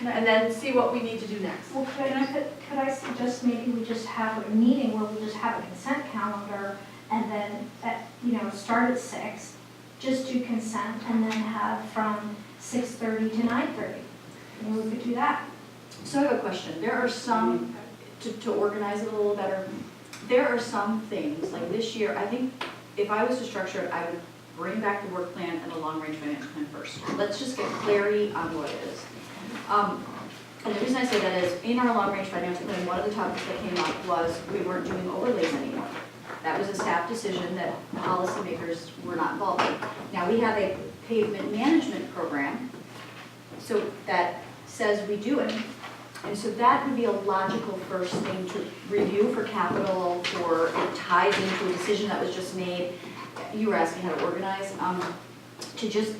and then see what we need to do next. Well, could I suggest maybe we just have a meeting where we just have a consent calendar and then, start at 6, just do consent, and then have from 6:30 to 9:30. Maybe we could do that. So I have a question. There are some, to organize it a little better, there are some things, like this year, I think if I was to structure it, I would bring back the work plan and the long-range financial plan first. Let's just get clarity on what it is. And the reason I say that is, in our long-range financial plan, one of the topics that came up was we weren't doing overlays anymore. That was a staff decision that policymakers were not involved in. Now, we have a pavement management program, so that says we do it. And so that would be a logical first thing to review for capital, for it ties into a decision that was just made. You were asking how to organize, to just,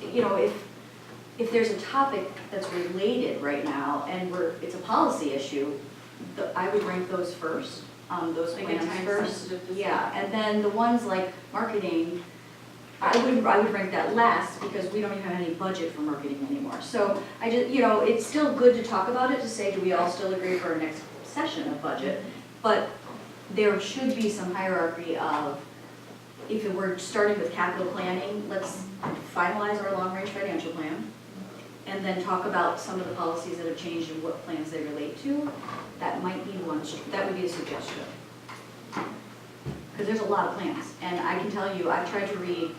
if there's a topic that's related right now and it's a policy issue, I would rank those first, those Like plans a time first. sensitive Yeah, and then the ones like marketing, I would rank that last because we don't even have any budget for marketing anymore. So I just, it's still good to talk about it, to say, do we all still agree for our next session of budget? But there should be some hierarchy of, if we're starting with capital planning, let's finalize our long-range financial plan and then talk about some of the policies that have changed and what plans they relate to. That might be that would be a suggestion. Because there's a lot of plans, and I can tell you, I've tried to read,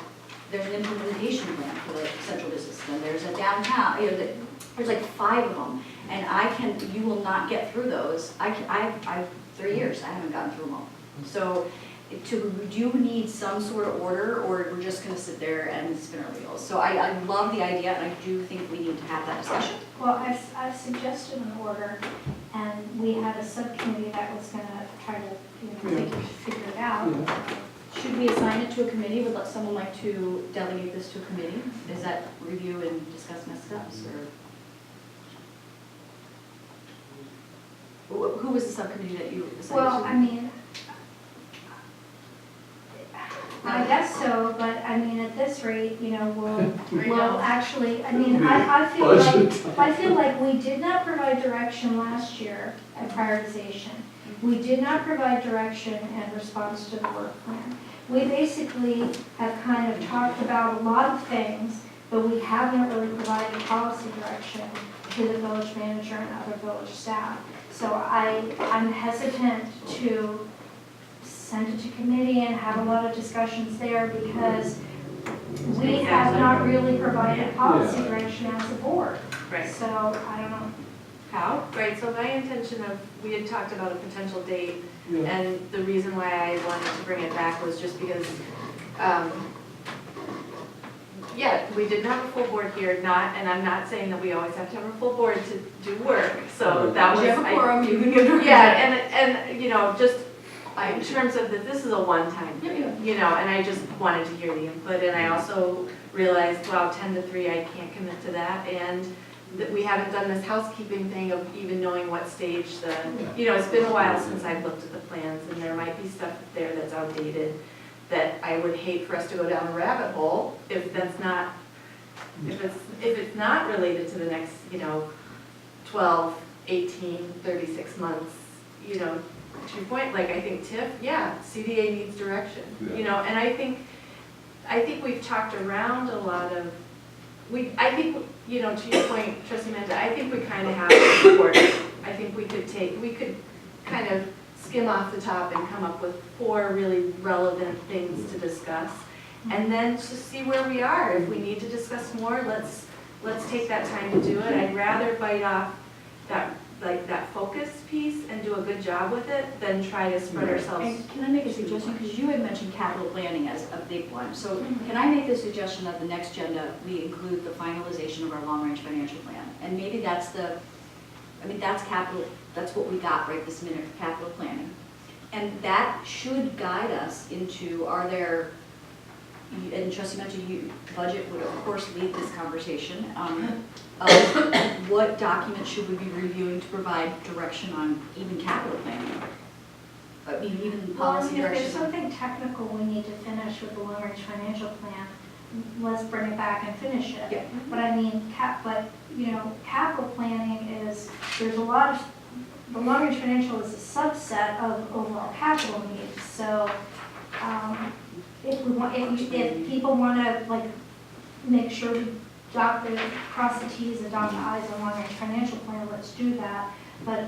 there's an implementation plan for the central business system, there's a downtown, there's like 5 of them, and you will not get through those. I've 3 years, I haven't gotten through them all. So, do you need some sort of order, or we're just gonna sit there and spin our wheels? So I love the idea, and I do think we need to have that discussion. Well, I've suggested an order, and we had a subcommittee that was gonna try to, figure it out. Should we assign it to a committee? Would someone like to delegate this to a committee? Is that review and discuss next steps, or? Who was the subcommittee that you assigned to? Well, I guess so, but at this rate, we'll actually, I feel like we did not provide direction last year at prioritization. We did not provide direction in response to the work plan. We basically have kind of talked about a lot of things, but we haven't really provided policy direction to the village manager and other village staff. So I'm hesitant to send it to committee and have a lot of discussions there because we have not really provided policy direction as a board. Right. So I don't know. How? Right, so my intention we had talked about a potential date, and the reason why I wanted to bring it back was just because, we didn't have a full board here, and I'm not saying that we always have to have a full board to do work, so that was. You have a quorum, you can give direction. Yeah, and just in terms of that, this is a one-time thing, and I just wanted to hear the input, and I also realized, wow, 10 to 3, I can't commit to that, and that we haven't done this housekeeping thing of even knowing what stage it's been a while since I've looked at the plans, and there might be stuff there that's outdated that I would hate for us to go down a rabbit hole if it's not related to the next, 12, 18, 36 months, to your point, like I think TIF, CDA needs direction, and I think we've talked around a lot of, I think, to your point, Trustee Menda, I think we kind of have it recorded. I think we could kind of skim off the top and come up with 4 really relevant things to discuss. And then just see where we are. If we need to discuss more, let's take that time to do it. I'd rather bite off that focus piece and do a good job with it than try to spread ourselves. And can I make a suggestion? Because you had mentioned capital planning as a big one. So can I make the suggestion that the next agenda, we include the finalization of our long-range financial plan? And maybe that's that's capital, that's what we got right this minute for capital planning. And that should guide us into, and Trustee Menda, budget would of course lead this conversation, of what documents should we be reviewing to provide direction on even capital planning? Even policy If direction. there's something technical we need to finish with the long-range financial plan, let's bring it back and finish it. Yeah. But capital planning is there's a lot of, the long-range financial is a subset of overall capital needs, so, if we want, if people wanna, like, make sure we cross the Ts and dot the Is on long-range financial plan, let's do that. But,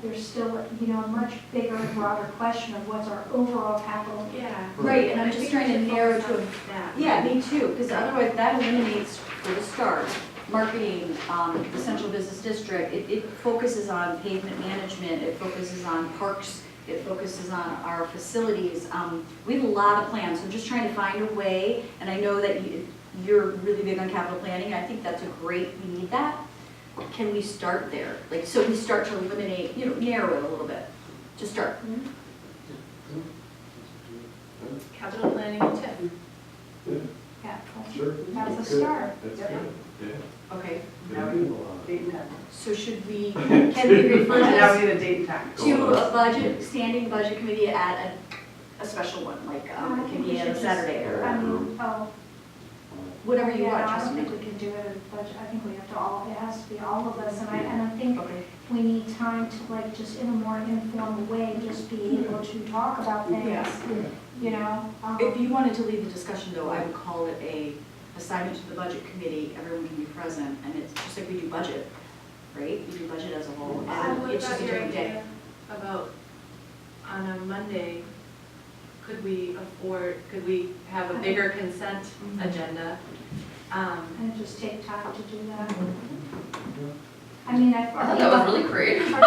there's still, a much bigger and broader question of what's our overall capital need. Yeah. Right, and I'm I just think trying to we should narrow focus to, on that. yeah, me too, because otherwise that eliminates, for the start, marketing, the central business district. It focuses on pavement management, it focuses on parks, it focuses on our facilities. We have a lot of plans, so I'm just trying to find a way, and I know that you're really big on capital planning, I think that's we need that. Can we start there? Like, so we start to eliminate, narrow it a little bit, to start. Capital planning and TIF. Yeah, Sure. that's a Good. start. That's Yeah. good, yeah. Okay, Now we need a date and time. so should we, can we refer Now this we need a date and time. to a standing budget committee at a special one, like, it can be on a Saturday or whatever you want, I just don't think we can do it as a budget, I think we have to it has to be all of us, and I think Okay. we need time to, like, just in a more informal way, just be able to talk about things, Yeah. If you wanted to lead the discussion though, I would call it a assignment to the budget committee, everyone can be present, and it's just like we do budget, right? We do budget as a whole, So and what it's just about a your different day. idea about, on a Monday, could we have a bigger consent agenda? And just take time to do that. I mean, I thought that was really creative. I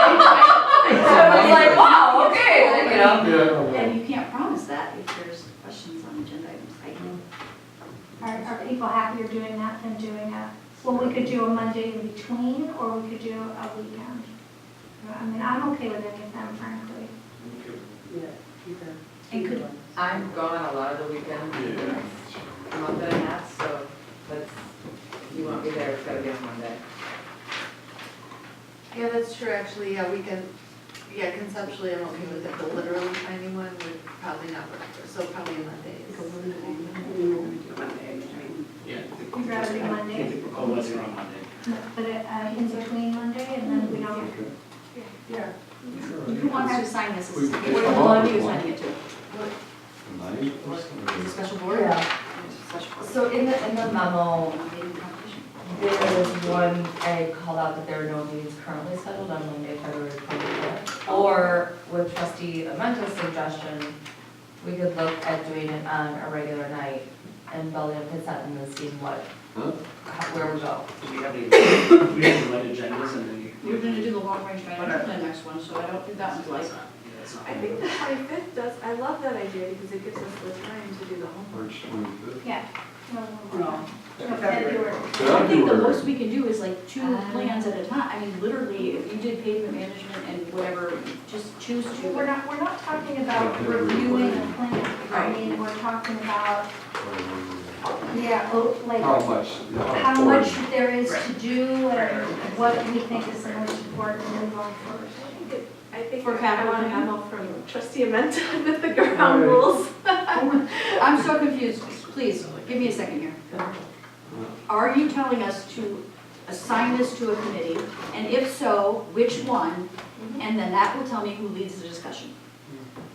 I was like, wow, okay, Yeah. And you can't promise that if there's questions on agenda items. Are people happier doing that than doing well, we could do a Monday in between, or we could do a weekend. I mean, I'm okay with any of them, frankly. Yeah, either. And could- I'm gone a lot of the weekend, Yeah. a month and a half, so let's, if you want me there, it's gotta be on Monday. Yeah, that's true, actually, yeah, we can, conceptually, I'm okay with it, but literally finding one would probably not work, so probably Monday is. Monday, I mean, Yeah. You'd rather do Monday, Oh, let's go on Monday. but in between Monday, and then we don't. yeah. Who wants to assign this? We- What are you assigning it to? Nine or Is it something. special board? Yeah. Special board. So in the memo, Meeting competition. there was one, I called out that there are no meetings currently scheduled on Monday, February 25th. Or with trustee Amenta's suggestion, we could look at doing it on a regular night and building a pit set and then seeing where we go. Do we have any, do we have the right agendas and any? We're gonna do the long range financial plan next one, so I don't think that one's like. Yeah, it's not. I think the 25th does, I love that idea because it gives us the time to do the homework. March 25th. Yeah. No. February. I think the most we can do is like 2 plans at a time. I mean, literally, if you did pavement management and whatever, just choose to. We're not talking about reviewing a plan. I Right. mean, we're talking about, How like, much? how much there is to do and what we think is the most important to move on first. I think For I capital want a planning? memo from trustee Amenta with the ground rules. I'm so confused. Please, give me a second here. Are you telling us to assign this to a committee? And if so, which one? And then that will tell me who leads the discussion.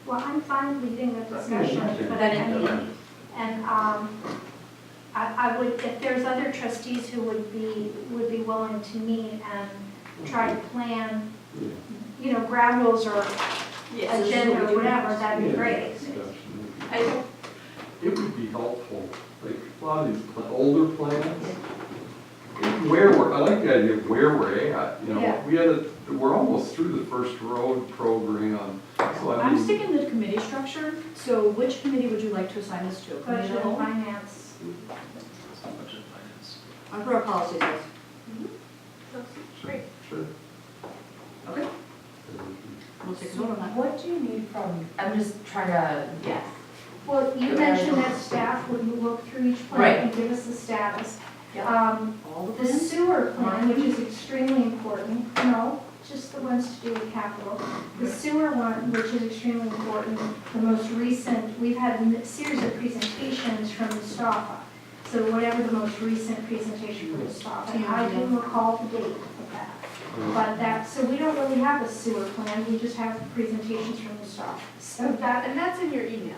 Well, I'm fine leading the discussion, but Then I it- mean, and I would, if there's other trustees who would be willing to meet and try to plan, ground rules or Yes. agenda or whatever, that'd be great. I think It would be helpful, like, a lot of these older plans, I like the idea of where we're at, Yeah. we're almost through the first road program, so I I'm mean. sticking to the committee structure, so which committee would you like to assign this to? Committee of Budget the and whole? finance. It's not budget finance. On for our policy goals. that's great. Sure. Okay. We'll take a vote on that. What do you need from, I'm just trying to guess. Well, you mentioned that staff would look through each plan Right. and give us the status. Yep. The All the plans? sewer plan, which is extremely important, no, just the ones to do with capital. The sewer one, which is extremely important, the most recent, we've had a series of presentations from Mustafa. So whatever the most recent presentation from Mustafa, and I do recall the date of that. But that, so we don't really have a sewer plan, we just have presentations from the staff. So that, And that's in your email,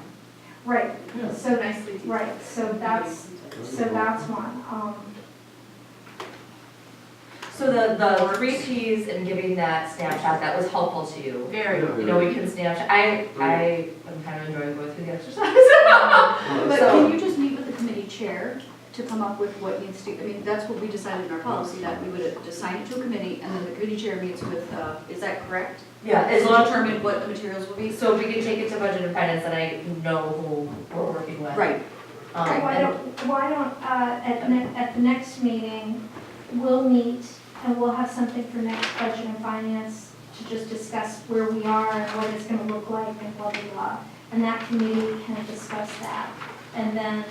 right, Yeah. so, nicely detailed. right, so that's one. So the three Ps and giving that snapshot, that was helpful to you. Very Yeah. well. You know, we can snapshot, I am kind of enjoying going through the exercise. But So- can you just meet with the committee chair to come up with what needs to, I mean, that's what we decided in our policy, that we would assign it to a committee, and then the committee chair meets with, is that correct? Yeah, as To long, determine what the materials will be? so if we can take it to budget and finance, then I know who we're working with. Right, Why don't, at the next meeting, we'll meet and we'll have something for next budget and finance to just discuss where we are and what it's gonna look like and blah, blah, blah. And that committee can discuss that. And then,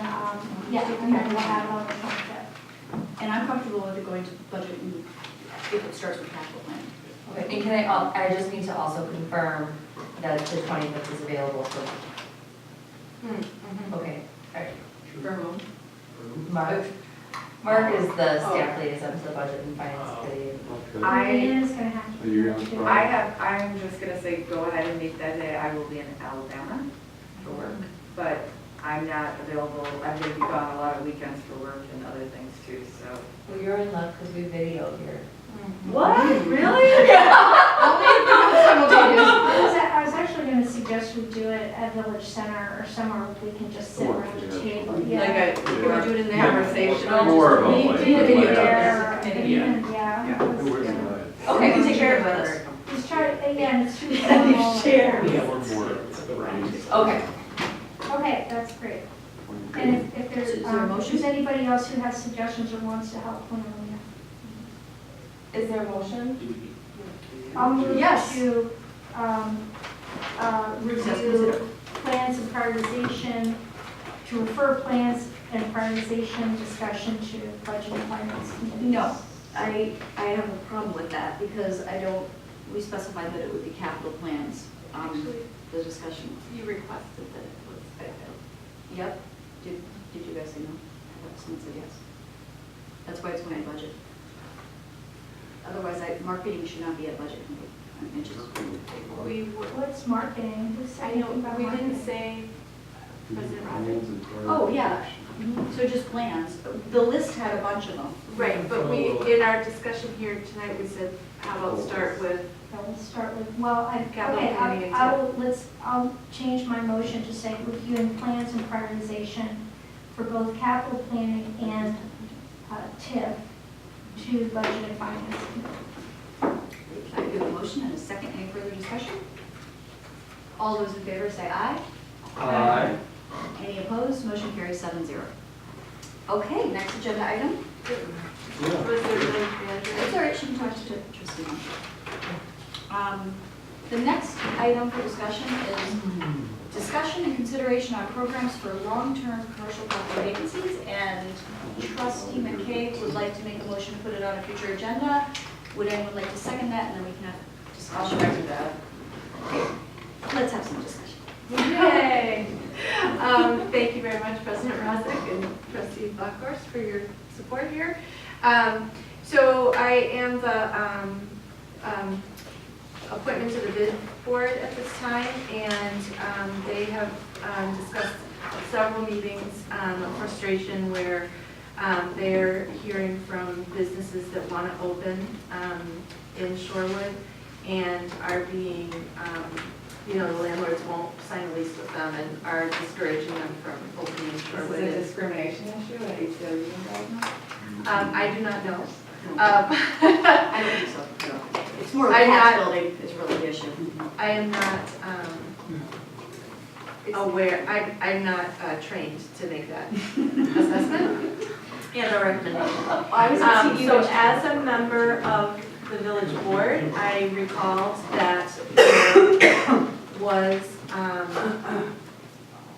yeah, and then we'll have it on the 25th. and I'm comfortable with it going to budget and if it starts with capital planning. Okay, and can I just need to also confirm that the 25th is available for, okay, all right. For whom? Mark is the staff liaison to the budget and finance committee. Okay. Marianne is gonna have Are to. you gonna do try? it. I'm just gonna say, go ahead and meet that day. I will be in Alabama for work, but I'm not available. I'm gonna be gone a lot of weekends for work and other things too, so. Well, you're in luck because we video here. What? Really? I was actually gonna suggest we do it at Village Center or somewhere where we can just sit around the table. Like Yeah. you wanna do it in the conversation? More of a, We like, do the video like, there, committee, yeah. Where's let's- the yeah. night? Okay, you take care of us. Just try, yeah, it's too formal. Share. Yeah, we're more. Okay. Okay, that's great. And if there's, Is there a if motion? there's anybody else who has suggestions or wants to help plan, Is there a motion? I'll move Yes. to, review plans and prioritization, to refer plans and prioritization discussion to budget and finance committee. No, I have a problem with that because we specified that it would be capital plans, Actually, the discussion. you requested that it was scheduled. Yep, did you guys say no? Someone said yes. That's why it's my budget. Otherwise, marketing should not be at budget committee. I mean, it just, We would, What's marketing? Who said I know, anything about we didn't marketing? say, President Rogers. Oh, yeah. So just plans. The list had a bunch of them. Right, but we, in our discussion here tonight, we said, how about start with, Let's start with, well, Capital okay, planning and I'll change my motion to say reviewing plans and prioritization for both capital planning and TIF to budget and finance committee. I do have a motion and a second. Any further discussion? All those in favor say aye. Aye. Any opposed? Motion carries 7-0. Okay, next agenda item. Yeah. was there really It's manager? all right, she can talk to trustee. The next item for discussion is discussion and consideration on programs for long-term commercial property vacancies. And trustee McKay would like to make a motion to put it on a future agenda. Would anyone like to second that? And then we can have discussion. I'll second that. Okay, let's have some discussion. Yay! Thank you very much, President Rosick and trustee Blackhorse, for your support here. So I am the appointment to the bid board at this time, and they have discussed several meetings of frustration where they're hearing from businesses that want to open in Shorewood and are being, the landlords won't sign a lease with them and are discouraging them from opening in This Shorewood. is a discrimination issue at ACLU involvement? I do not know. I don't think so. No. It's more of a I'm tax not- building is really the issue. I am not aware, I'm not trained to make that assessment and a recommendation. I was at CU. So as a member of the village board, I recalled that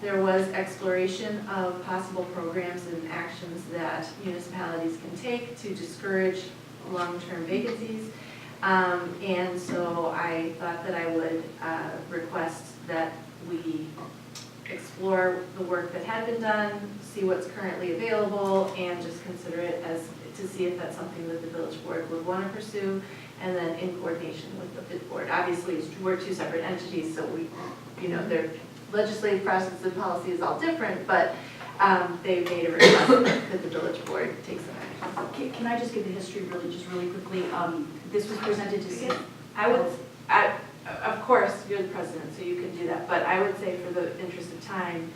there was exploration of possible programs and actions that municipalities can take to discourage long-term vacancies. And so I thought that I would request that we explore the work that had been done, see what's currently available, and just consider it as to see if that's something that the village board would want to pursue, and then in coordination with the FIT board. Obviously, we're two separate entities, so we, their legislative process and policy is all different, but they made a request that the village board take some action. Can I just give the history really quickly? This was presented to city. Of course, you're the president, so you can do that, but I would say for the interest of time,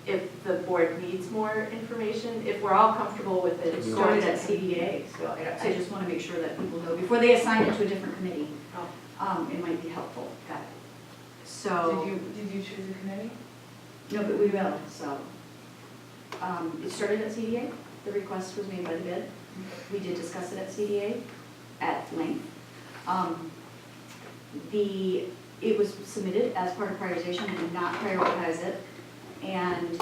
if the board needs more information, if we're all comfortable with it. It started at CDA, so I just want to make sure that people know, before they assign it to a different committee, it might be helpful. Got it. So. Did you choose a committee? No, but we will, so. It started at CDA, the request was made by the bid. We did discuss it at CDA at length. It was submitted as part of prioritization, we did not prioritize it. And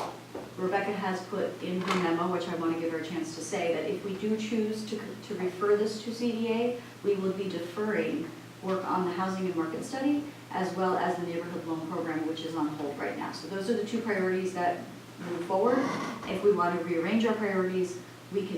Rebecca has put in her memo, which I want to give her a chance to say, that if we do choose to refer this to CDA, we will be deferring work on the housing and market study, as well as the neighborhood loan program, which is on hold right now. So those are the two priorities that move forward. If we want to rearrange our priorities, we can